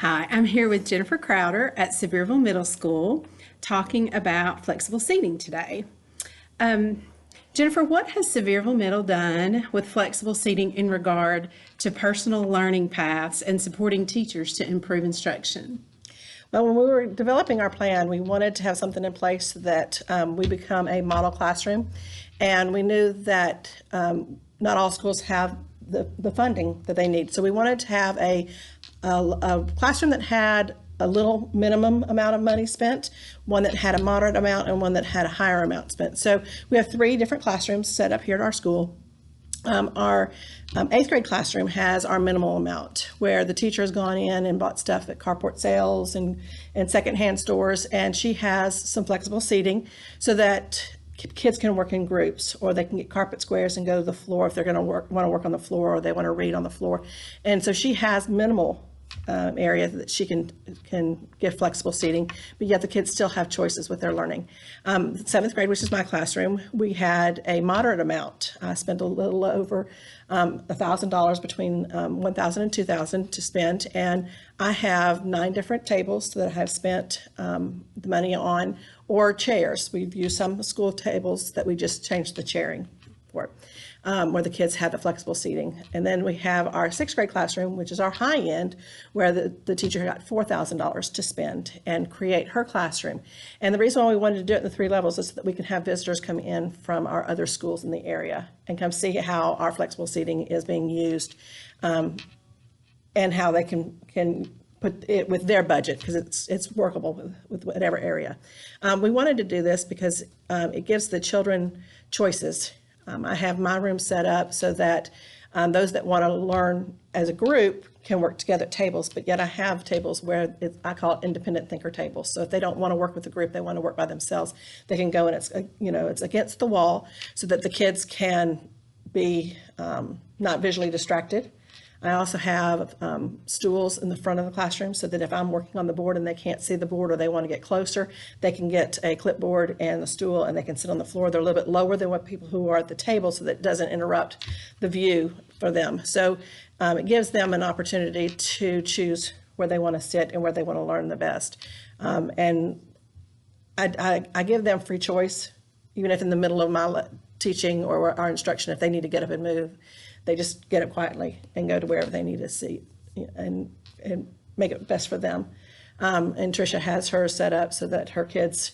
Hi, I'm here with Jennifer Crowder at Sevierville Middle School talking about flexible seating today. Jennifer, what has Sevierville Middle done with flexible seating in regard to personal learning paths and supporting teachers to improve instruction? Well, when we were developing our plan, we wanted to have something in place so that we become a model classroom, and we knew that not all schools have the funding that they need. So we wanted to have a classroom that had a little minimum amount of money spent, one that had a moderate amount, and one that had a higher amount spent. So we have 3 different classrooms set up here at our school. Our 8th grade classroom has our minimal amount, where the teacher has gone in and bought stuff at carport sales and secondhand stores, and she has some flexible seating so that kids can work in groups, or they can get carpet squares and go to the floor if they're going to want to work on the floor, or they want to read on the floor. And so she has minimal area that she can get flexible seating, but yet the kids still have choices with their learning. 7th grade, which is my classroom, we had a moderate amount. I spent a little over $1,000, between $1,000 and $2,000 to spend, and I have 9 different tables that I have spent the money on, or chairs. We've used some school tables that we just changed the chairing for. Where the kids have the flexible seating. And then we have our 6th grade classroom, which is our high end, where the teacher got $4,000 to spend and create her classroom. And the reason why we wanted to do it in the 3 levels is so that we can have visitors come in from our other schools in the area and come see how our flexible seating is being used, and how they can put it with their budget, because it's workable with whatever area. We wanted to do this because it gives the children choices. I have my room set up so that those that want to learn as a group can work together at tables, but yet I have tables where I call it independent thinker tables. So if they don't want to work with a group, they want to work by themselves, they can go, and it's against the wall so that the kids can be not visually distracted. I also have stools in the front of the classroom so that if I'm working on the board and they can't see the board, or they want to get closer, they can get a clipboard and a stool and they can sit on the floor. They're a little bit lower than what people who are at the table, so that it doesn't interrupt the view for them. So it gives them an opportunity to choose where they want to sit and where they want to learn the best. And I give them free choice, even if in the middle of my teaching or our instruction, if they need to get up and move, they just get up quietly and go to wherever they need to sit and make it best for them. And Tricia has hers set up so that her kids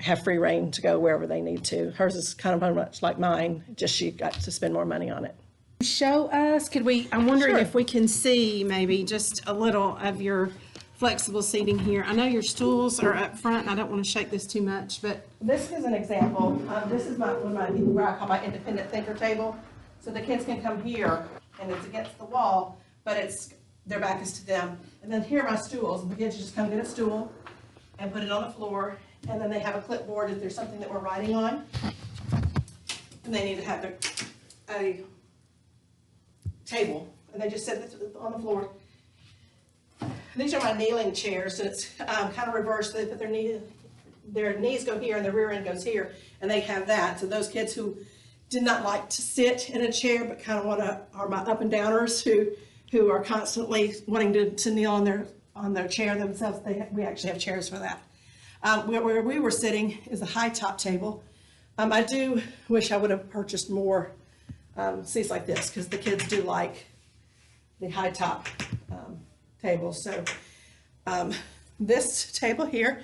have free reign to go wherever they need to. Hers is kind of much like mine, just she got to spend more money on it. Show us, I'm wondering Sure. if we can see maybe just a little of your flexible seating here. I know your stools are up front, and I don't want to shake this too much, but This is an example. This is what I call my independent thinker table. So the kids can come here, and it's against the wall, but their back is to them. And then here are my stools, and the kids just come get a stool and put it on the floor, and then they have a clipboard if there's something that we're writing on, and they need to have a table, and they just sit on the floor. These are my kneeling chairs, and it's kind of reversed. They put their knees go here and their rear end goes here, and they have that. So those kids who did not like to sit in a chair but kind of are my up and downers who are constantly wanting to kneel on their chair themselves, we actually have chairs for that. Where we were sitting is a high top table. I do wish I would have purchased more seats like this, because the kids do like the high top tables. So this table here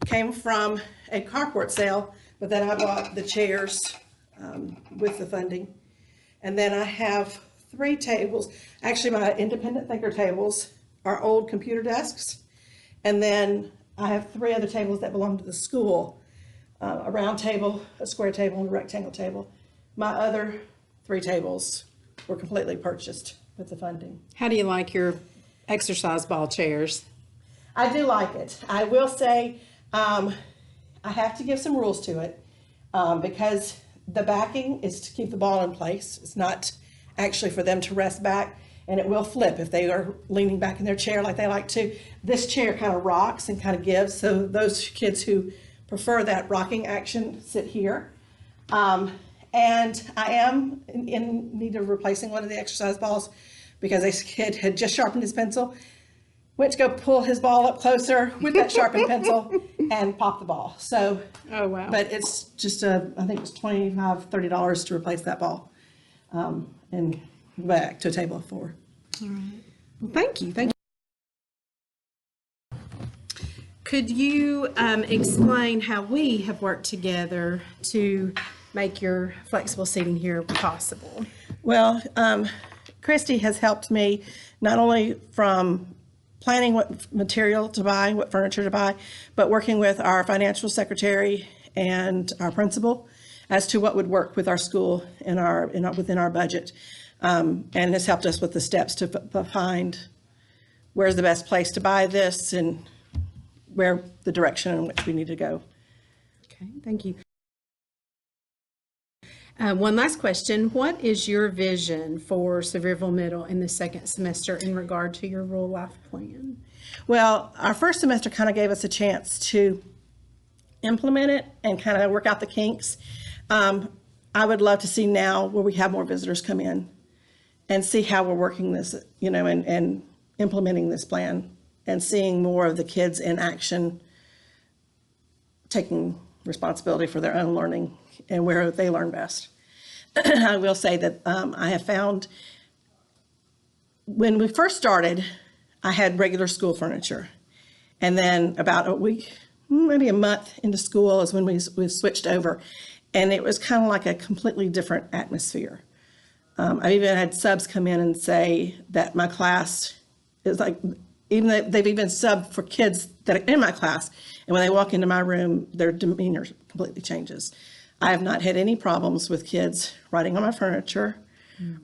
came from a carport sale, but then I bought the chairs with the funding. And then I have 3 tables. Actually, my independent thinker tables are old computer desks. And then I have 3 other tables that belong to the school. A round table, a square table, and a rectangle table. My other 3 tables were completely purchased with the funding. how do you like your exercise ball chairs? I do like it. I will say I have to give some rules to it, because the backing is to keep the ball in place. It's not actually for them to rest back, and it will flip if they are leaning back in their chair like they like to. This chair kind of rocks and kind of gives, so those kids who prefer that rocking action sit here. And I am in need of replacing one of the exercise balls, because a kid had just sharpened his pencil went to go pull his ball up closer with that sharpened pencil and pop the ball. So, Oh, wow. but it's just I think it was $25, $30 to replace that ball, and back to a table of 4. All right. Well, thank you. Thank you. Could you explain how we have worked together to make your flexible seating here possible? Well, Kristi has helped me not only from planning what material to buy, what furniture to buy, but working with our financial secretary and our principal as to what would work with our school within our budget, and has helped us with the steps to find where's the best place to buy this and where the direction in which we need to go. Okay, thank you. One last question. What is your vision for Sevierville Middle in the second semester in regard to your rural life plan? Well, our first semester kind of gave us a chance to implement it and kind of work out the kinks. I would love to see now where we have more visitors come in and see how we're working this, and implementing this plan and seeing more of the kids in action, taking responsibility for their own learning and where they learn best. I will say that I have found when we first started, I had regular school furniture. And then about a week, maybe a month into school is when we switched over. And it was kind of like a completely different atmosphere. I even had subs come in and say that my class is like, even though they've even subbed for kids that are in my class, and when they walk into my room, their demeanor completely changes. I have not had any problems with kids riding on my furniture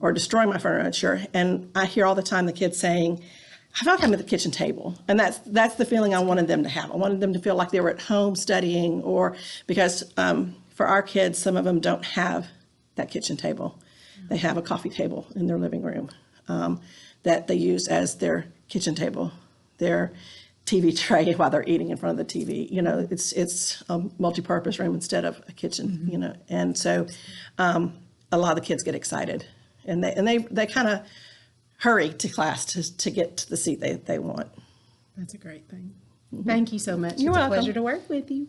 or destroying my furniture. And I hear all the time the kids saying, I feel like I'm at the kitchen table. And that's the feeling I wanted them to have. I wanted them to feel like they were at home studying, or because for our kids, some of them don't have that kitchen table. They have a coffee table in their living room that they use as their kitchen table, their TV tray while they're eating in front of the TV. It's a multi-purpose room instead of a kitchen, And so a lot of the kids get excited, and they kind of hurry to class to get to the seat they want. That's a great thing. Thank you so much. You're it's welcome. a pleasure to work with you.